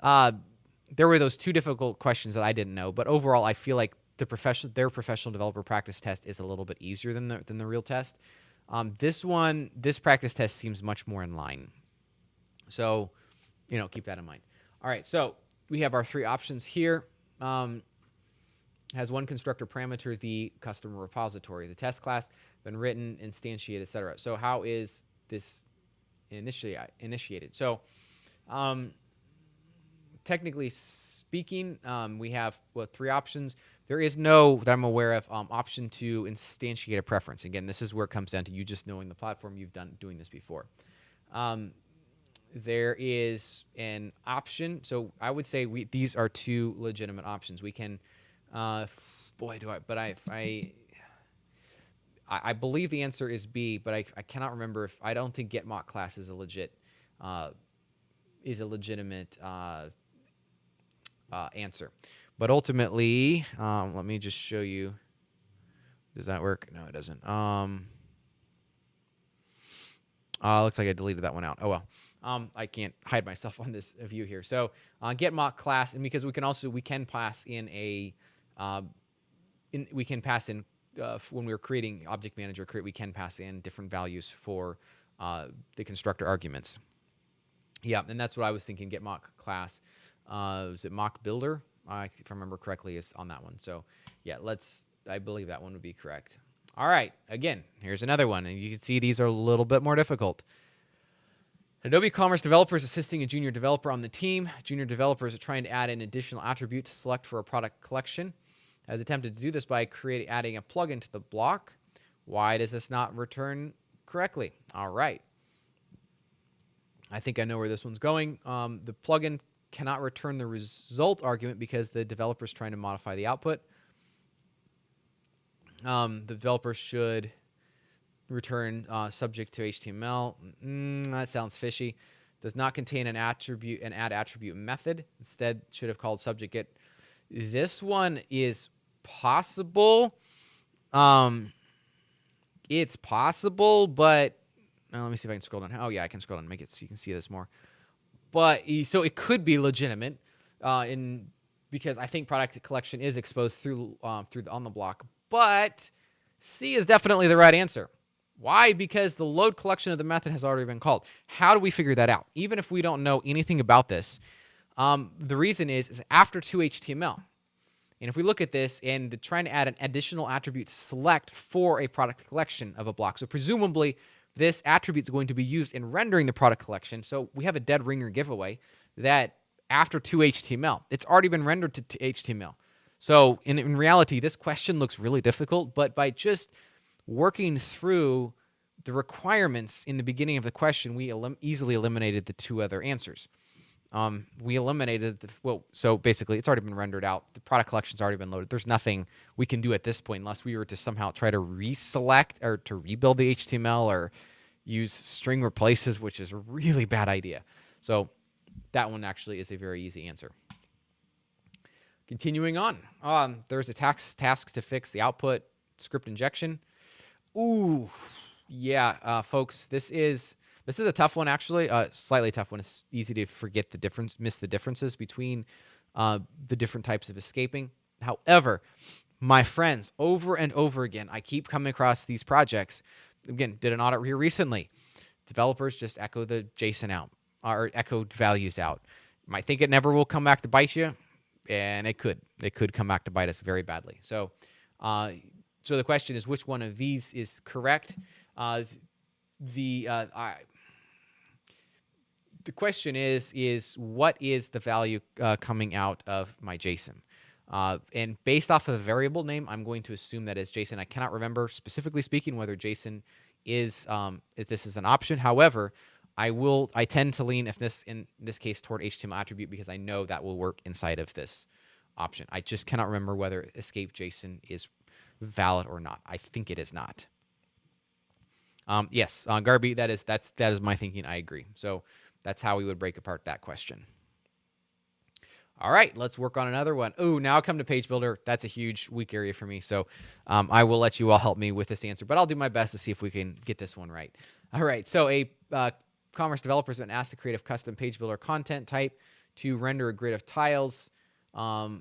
were those two difficult questions that I didn't know. But overall, I feel like their professional developer practice test is a little bit easier than the real test. This practice test seems much more in line. So, keep that in mind. All right, so we have our three options here. Has one constructor parameter, the customer repository, the test class, been written, instantiated, etc. So how is this initiated? So technically speaking, we have three options. There is no, that I'm aware of, option to instantiate a preference. Again, this is where it comes down to you just knowing the platform. You've doing this before. There is an option. So I would say these are two legitimate options. We can, I believe the answer is B, but I cannot remember I don't think get mock class is a legitimate answer. But ultimately, let me just show you. Does that work? No, it doesn't. Looks like I deleted that one out. Oh well. I can't hide myself on this view here. So get mock class, and because we can pass in a when we're creating object manager we can pass in different values for the constructor arguments. Yeah, and that's what I was thinking. Get mock class. Was it mock builder? If I remember correctly, is on that one. So yeah, I believe that one would be correct. All right, again, here's another one, and you can see these are a little bit more difficult. Adobe Commerce developers assisting a junior developer on the team. Junior developers are trying to add an additional attribute to select for a product collection. Has attempted to do this by adding a plugin to the block. Why does this not return correctly? All right. I think I know where this one's going. The plugin cannot return the result argument because the developer is trying to modify the output. The developer should return subject to HTML. That sounds fishy. Does not contain an add attribute method. Instead, should have called subject get. This one is possible. It's possible, but let me see if I can scroll down. Oh yeah, I can scroll down and make it so you can see this more. but so it could be legitimate, because I think product collection is exposed through on the block. But C is definitely the right answer. Why? Because the load collection of the method has already been called. How do we figure that out? Even if we don't know anything about this, the reason is after 2HTML. And if we look at this and trying to add an additional attribute select for a product collection of a block. So presumably this attribute is going to be used in rendering the product collection. So we have a dead ringer giveaway that after 2HTML, it's already been rendered to HTML. So in reality, this question looks really difficult, but by just working through the requirements in the beginning of the question, we easily eliminated the two other answers. We eliminated so basically it's already been rendered out. The product collection's already been loaded. There's nothing we can do at this point unless we were to somehow try to reselect or to rebuild the HTML or use string replaces, which is a really bad idea. So that one actually is a very easy answer. Continuing on, there's a task to fix the output script injection. Ooh, yeah, folks, this is a tough one, actually. Slightly tough one. It's easy to forget the difference, miss the differences between the different types of escaping. However, my friends, over and over again, I keep coming across these projects. Again, did an audit here recently. Developers just echo the JSON out or echoed values out. Might think it never will come back to bite you, and it could. It could come back to bite us very badly. So, so the question is, which one of these is correct? The question is what is the value coming out of my JSON? And based off of the variable name, I'm going to assume that is JSON. I cannot remember specifically speaking whether JSON is if this is an option. However, I tend to lean in this case toward HTML attribute because I know that will work inside of this option. I just cannot remember whether escape JSON is valid or not. I think it is not. Yes, Garby, that is my thinking. I agree. So that's how we would break apart that question. All right, let's work on another one. Ooh, now I come to page builder. That's a huge weak area for me. So I will let you all help me with this answer, but I'll do my best to see if we can get this one right. All right, so a commerce developer has been asked to create a custom page builder content type to render a grid of tiles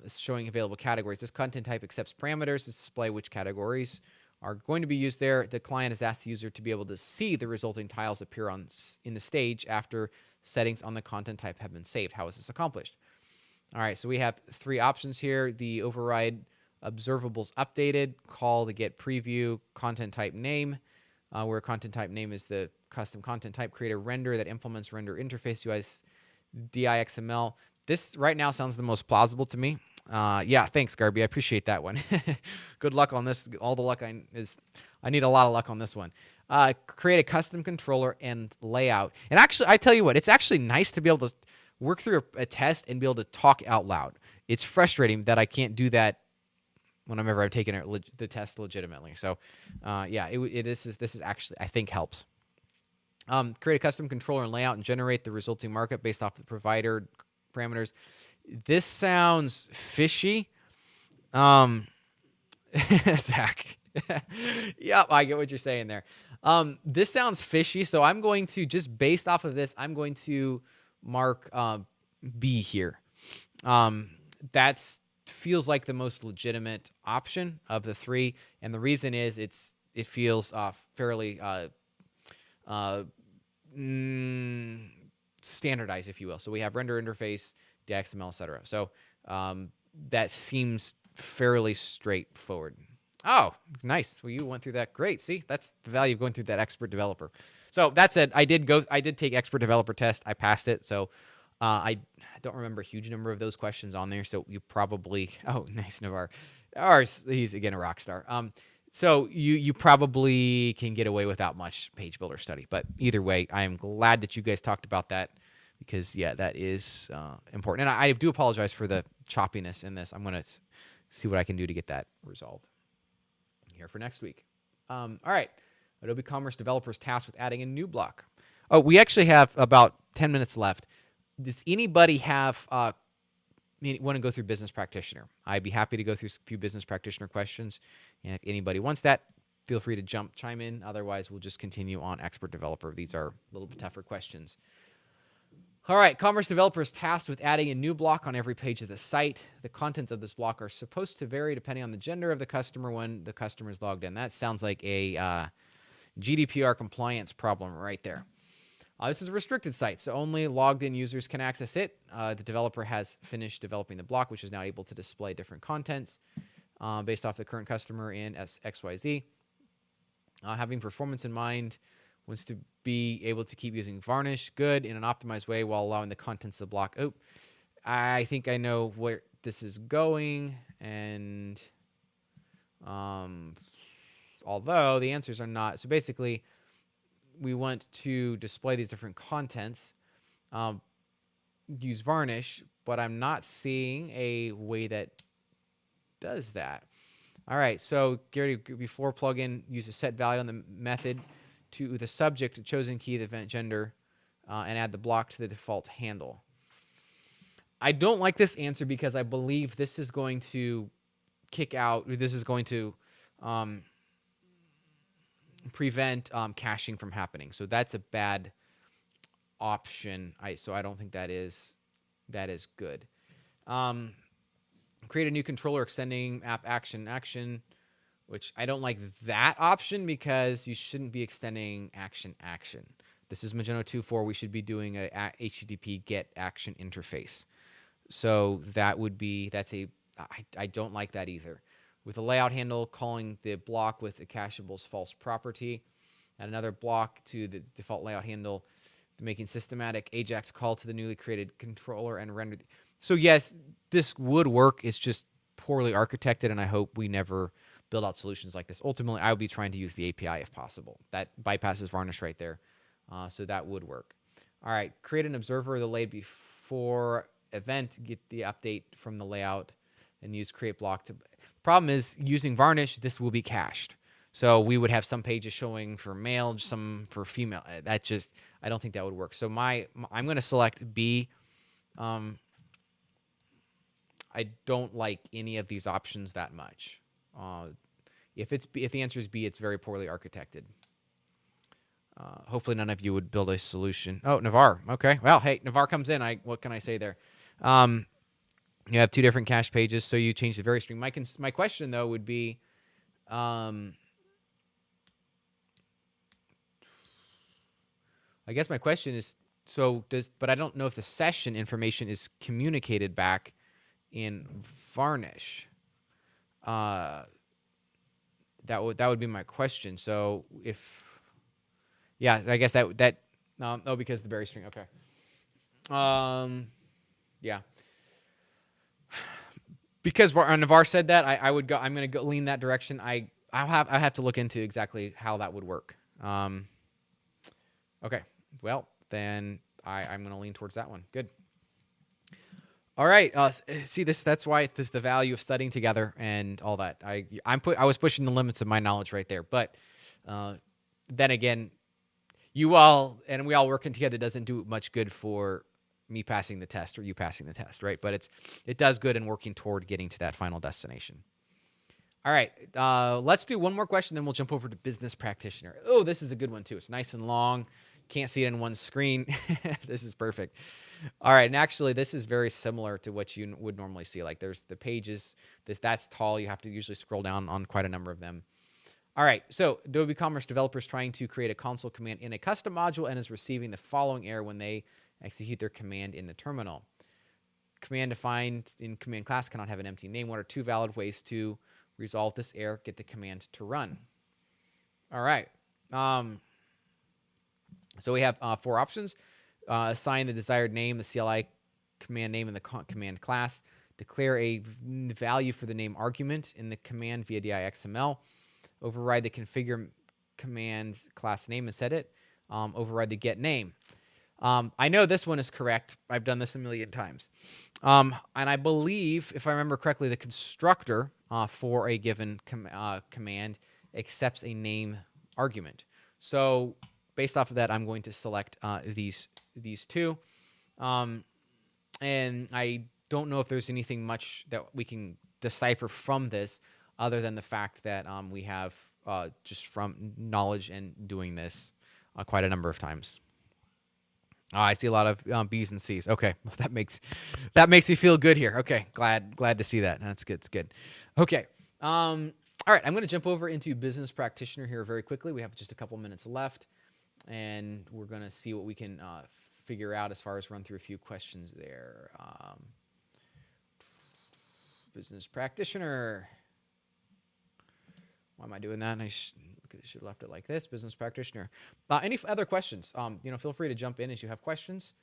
showing available categories. This content type accepts parameters to display which categories are going to be used there. The client has asked the user to be able to see the resulting tiles appear in the stage after settings on the content type have been saved. How is this accomplished? All right, so we have three options here. The override observables updated, call the get preview, content type name, where content type name is the custom content type, create a render that implements render interface UI's DIXML. This right now sounds the most plausible to me. Yeah, thanks, Garby. I appreciate that one. Good luck on this. All the luck I need a lot of luck on this one. Create a custom controller and layout. And actually, I tell you what, it's actually nice to be able to work through a test and be able to talk out loud. It's frustrating that I can't do that whenever I'm taking the test legitimately. So, yeah, this is actually, I think, helps. Create a custom controller and layout and generate the resulting markup based off the provider parameters. This sounds fishy. Zach. Yep, I get what you're saying there. This sounds fishy, so I'm going to, just based off of this, I'm going to mark B here. That feels like the most legitimate option of the three, and the reason is it feels fairly standardized, if you will. So we have render interface, DXML, etc. So that seems fairly straightforward. Oh, nice. Well, you went through that. Great. See, that's the value of going through that expert developer. So that said, I did take expert developer test. I passed it. So I don't remember a huge number of those questions on there. So you probably, oh, nice, Navar. He's again a rock star. So you probably can get away without much page builder study. But either way, I am glad that you guys talked about that because, yeah, that is important. And I do apologize for the choppiness in this. I'm going to see what I can do to get that resolved here for next week. All right. Adobe Commerce developers tasked with adding a new block. Oh, we actually have about 10 minutes left. Does anybody want to go through Business Practitioner? I'd be happy to go through a few Business Practitioner questions. And if anybody wants that, feel free to chime in. Otherwise, we'll just continue on Expert Developer. These are a little bit tougher questions. All right, commerce developer is tasked with adding a new block on every page of the site. The contents of this block are supposed to vary depending on the gender of the customer when the customer is logged in. That sounds like a GDPR compliance problem right there. This is a restricted site, so only logged in users can access it. The developer has finished developing the block, which is now able to display different contents based off the current customer in XYZ. Having performance in mind, wants to be able to keep using varnish good in an optimized way while allowing the contents of the block. Oh, I think I know where this is going, and although the answers are not. So basically, we want to display these different contents, use varnish, but I'm not seeing a way that does that. All right, so Gary, before plugin, use a set value on the method to the subject, chosen key, the event gender, and add the block to the default handle. I don't like this answer because I believe this is going to kick out, this is going to prevent caching from happening. So that's a bad option. So I don't think that is good. Create a new controller extending app action, which I don't like that option because you shouldn't be extending action. This is Magento 2.4. We should be doing a HTTP get action interface. So I don't like that either. With a layout handle, calling the block with a cacheable's false property, and another block to the default layout handle, making systematic AJAX call to the newly created controller and render. So yes, this would work. It's just poorly architected, and I hope we never build out solutions like this. Ultimately, I would be trying to use the API if possible. That bypasses varnish right there, so that would work. All right, create an observer the laid before event, get the update from the layout, and use create block to. Problem is, using varnish, this will be cached. So we would have some pages showing for male, some for female. That just, I don't think that would work. So I'm going to select B. I don't like any of these options that much. If the answer is B, it's very poorly architected. Hopefully none of you would build a solution. Oh, Navar. Okay. Well, hey, Navar comes in. What can I say there? You have two different cache pages, so you change the very string. My question, though, would be, I guess my question is, but I don't know if the session information is communicated back in varnish. That would be my question. So I guess because the very string. Okay. Yeah. Because Navar said that, I'm going to go lean that direction. I have to look into exactly how that would work. Okay. Well, then I'm going to lean towards that one. Good. All right. See this. That's why this the value of studying together and all that. I was pushing the limits of my knowledge right there. But then again, we all working together doesn't do much good for me passing the test or you passing the test, right? But it does good in working toward getting to that final destination. All right. Let's do one more question, then we'll jump over to Business Practitioner. Oh, this is a good one too. It's nice and long. Can't see it in one screen. This is perfect. All right, and actually, this is very similar to what you would normally see. Like, there's the pages. That's tall. You have to usually scroll down on quite a number of them. All right, so Adobe Commerce developer is trying to create a console command in a custom module and is receiving the following error when they execute their command in the terminal. Command defined in command class cannot have an empty name. What are two valid ways to resolve this error? Get the command to run. All right. So we have 4 options. Assign the desired name, the CLI command name in the command class. Declare a value for the name argument in the command via DI-XML. Override the configure command class name and set it. Override the get name. I know this one is correct. I've done this a million times. And I believe, if I remember correctly, the constructor for a given command accepts a name argument. So based off of that, I'm going to select these two. And I don't know if there's anything much that we can decipher from this other than the fact that we have just from knowledge and doing this quite a number of times. Oh, I see a lot of B's and C's. Okay, well, that makes me feel good here. Okay, glad to see that. That's good. It's good. Okay. All right, I'm going to jump over into Business Practitioner here very quickly. We have just a couple minutes left, and we're going to see what we can figure out as far as run through a few questions there. Business Practitioner. Why am I doing that? I should have left it like this. Business Practitioner. Any other questions? Feel free to jump in as you have questions.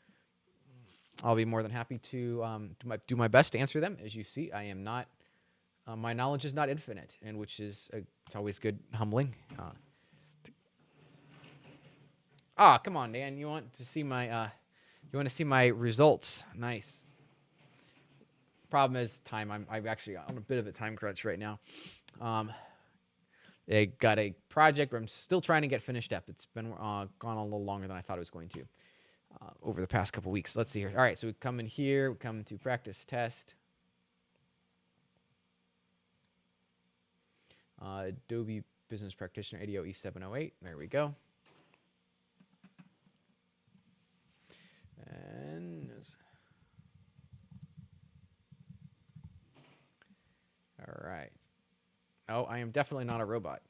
I'll be more than happy to do my best to answer them. As you see, I am not. My knowledge is not infinite, and which is it's always good, humbling. Come on, Dan. You want to see my results? Nice. Problem is time. I'm actually on a bit of a time crunch right now. I got a project where I'm still trying to get finished up. It's been gone a little longer than I thought it was going to over the past couple weeks. Let's see here. All right, so we come in here. We come to practice test. Adobe Business Practitioner ADO E708. There we go. And all right. Oh, I am definitely not a robot.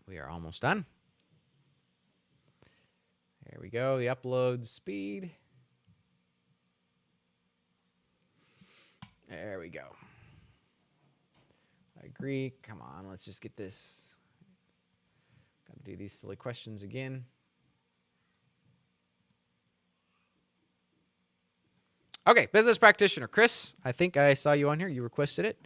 We are almost done. There we go. The upload speed. There we go. I agree. Come on, let's just get this. Got to do these silly questions again. Okay, Business Practitioner. Chris, I think I saw you on here. You requested it.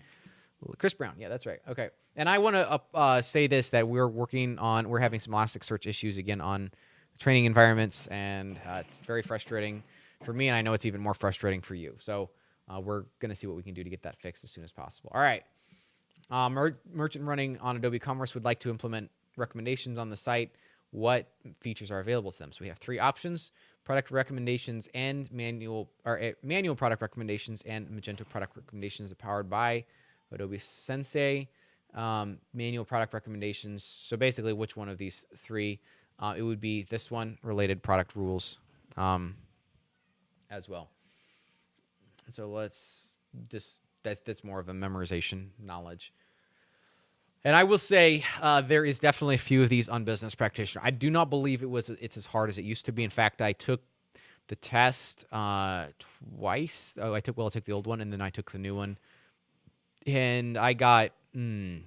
Chris Brown. Yeah, that's right. Okay. And I want to say this, that we're having some Elasticsearch issues again on training environments, and it's very frustrating for me, and I know it's even more frustrating for you. So we're going to see what we can do to get that fixed as soon as possible. All right. Merchant running on Adobe Commerce would like to implement recommendations on the site. What features are available to them? So we have three options: product recommendations and manual product recommendations, and Magento product recommendations powered by Adobe Sensei. Manual product recommendations. So basically, which one of these three? It would be this one, related product rules, as well. So that's more of a memorization knowledge. And I will say there is definitely a few of these on Business Practitioner. I do not believe it's as hard as it used to be. In fact, I took the test twice. I took the old one, and then I took the new one, and I got an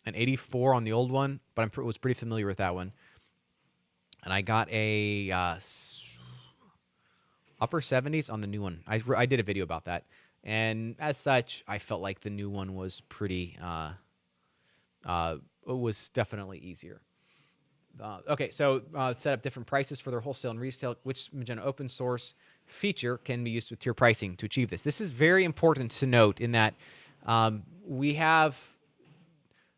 84 on the old one, but I was pretty familiar with that one. And I got a upper 70s on the new one. I did a video about that. And as such, I felt like the new one was pretty, it was definitely easier. Okay, so set up different prices for their wholesale and retail. Which Magento open source feature can be used with tier pricing to achieve this? This is very important to note in that we have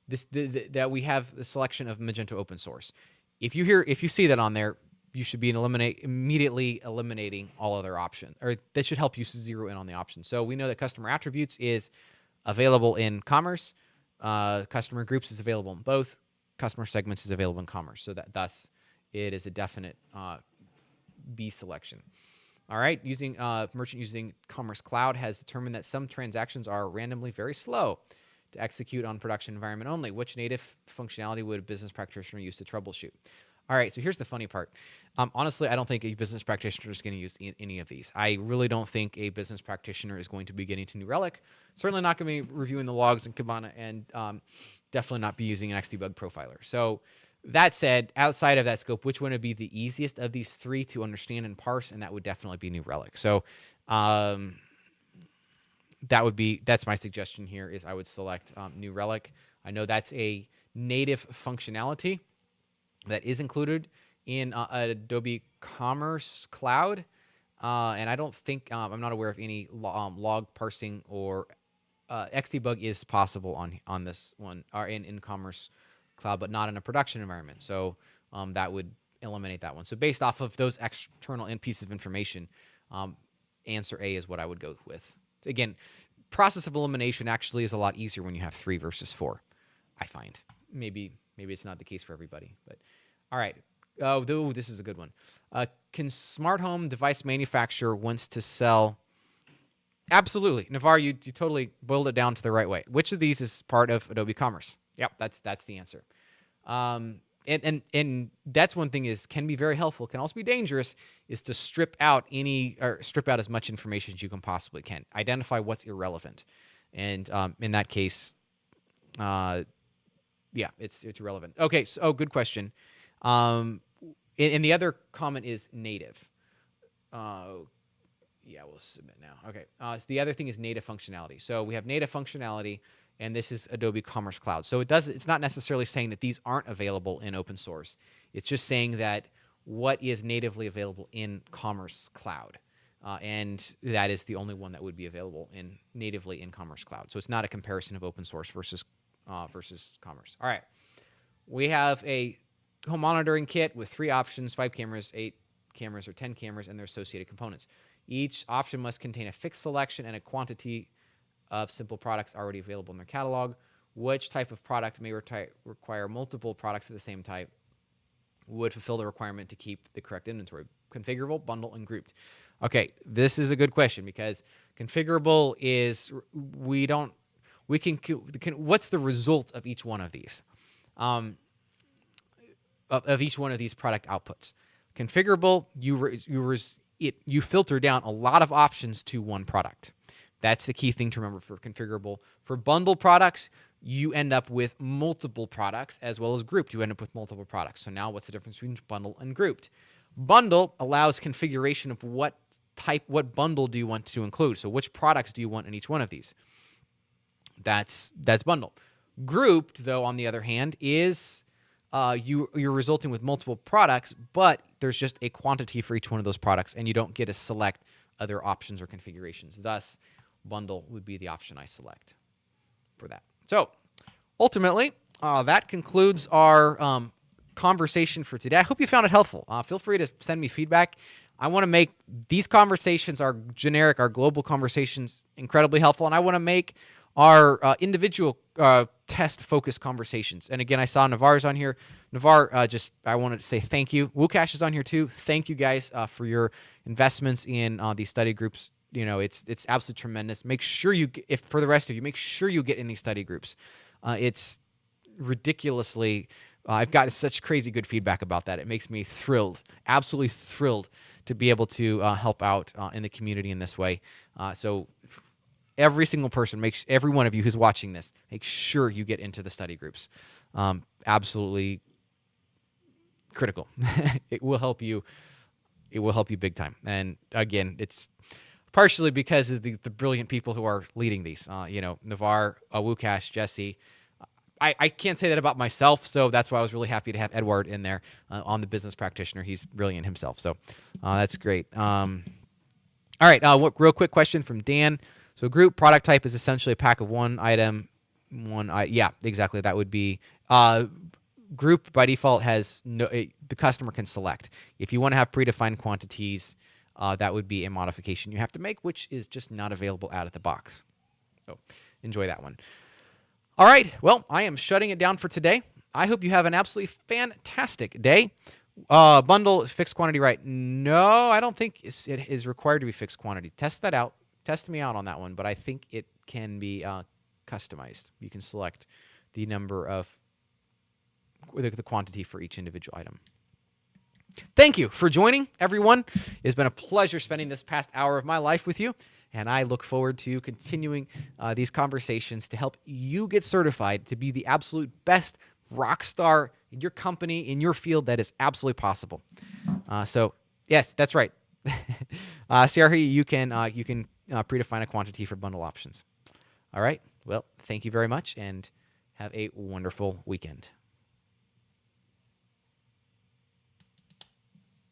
that we have the selection of Magento open source. If you see that on there, you should be immediately eliminating all other options, or that should help you zero in on the options. So we know that customer attributes is available in Commerce, customer groups is available in both, customer segments is available in Commerce. So thus it is a definite B selection. All right, merchant using Commerce Cloud has determined that some transactions are randomly very slow to execute on production environment only. Which native functionality would a business practitioner use to troubleshoot? All right, so here's the funny part. Honestly, I don't think a business practitioner is going to use any of these. I really don't think a business practitioner is going to be getting to New Relic. Certainly not going to be reviewing the logs in Kibana, and definitely not be using an XDebug profiler. So that said, outside of that scope, which one would be the easiest of these three to understand and parse? And that would definitely be New Relic. So that's my suggestion here, is I would select New Relic. I know that's a native functionality that is included in Adobe Commerce Cloud, and I don't think I'm not aware of any log parsing or XDebug is possible on this one, or in Commerce Cloud, but not in a production environment. So that would eliminate that one. So based off of those external pieces of information, answer A is what I would go with. Again, process of elimination actually is a lot easier when you have 3 versus 4, I find. Maybe it's not the case for everybody, but all right. Oh, this is a good one. Can smart home device manufacturer wants to sell? Absolutely, Navarre, you totally boiled it down to the right way. Which of these is part of Adobe Commerce? Yep, that's the answer. And that's one thing is can be very helpful, can also be dangerous, is to strip out as much information as you can possibly can. Identify what's irrelevant, and in that case, it's irrelevant. Okay, so good question. And the other comment is native. We'll submit now. Okay. So the other thing is native functionality. So we have native functionality, and this is Adobe Commerce Cloud. So it's not necessarily saying that these aren't available in open source. It's just saying that what is natively available in Commerce Cloud. And that is the only one that would be available natively in Commerce Cloud. So it's not a comparison of open source versus Commerce. All right. We have a home monitoring kit with 3 options, 5 cameras, 8 cameras, or 10 cameras, and their associated components. Each option must contain a fixed selection and a quantity of simple products already available in their catalog. Which type of product may require multiple products of the same type would fulfill the requirement to keep the correct inventory? Configurable, bundle, and grouped. Okay, this is a good question because configurable is what's the result of each one of these? Of each one of these product outputs. Configurable, you filter down a lot of options to one product. That's the key thing to remember for configurable. For bundle products, you end up with multiple products, as well as grouped. You end up with multiple products. So now what's the difference between bundle and grouped? Bundle allows configuration of what bundle do you want to include. So which products do you want in each one of these? That's bundle. Grouped, though, on the other hand, is you're resulting with multiple products, but there's just a quantity for each one of those products, and you don't get to select other options or configurations. Thus, bundle would be the option I select for that. So, ultimately, that concludes our conversation for today. I hope you found it helpful. Feel free to send me feedback. I want to make these conversations, our global conversations, incredibly helpful, and I want to make our individual test-focused conversations. And again, I saw Navarre's on here. Navarre, I wanted to say thank you. WooCash is on here too. Thank you guys for your investments in these study groups. It's absolutely tremendous. Make sure for the rest of you, make sure you get in these study groups. It's ridiculously, I've gotten such crazy good feedback about that. It makes me thrilled, absolutely thrilled to be able to help out in the community in this way. So every single person, every one of you who's watching this, make sure you get into the study groups. Absolutely critical. It will help you. It will help you big time. And again, it's partially because of the brilliant people who are leading these. Navarre, WooCash, Jesse. I can't say that about myself, so that's why I was really happy to have Edward in there on the Business Practitioner. He's brilliant himself, so that's great. All right, real quick question from Dan. So group product type is essentially a pack of one item. Yeah, exactly. That would be group by default has the customer can select. If you want to have predefined quantities, that would be a modification you have to make, which is just not available out of the box. So enjoy that one. All right. Well, I am shutting it down for today. I hope you have an absolutely fantastic day. Bundle fixed quantity, right? No, I don't think it is required to be fixed quantity. Test that out. Test me out on that one, but I think it can be customized. You can select the number of the quantity for each individual item. Thank you for joining, everyone. It's been a pleasure spending this past hour of my life with you, and I look forward to continuing these conversations to help you get certified to be the absolute best rock star in your company, in your field that is absolutely possible. So, yes, that's right. CRE, you can predefine a quantity for bundle options. All right. Well, thank you very much, and have a wonderful weekend.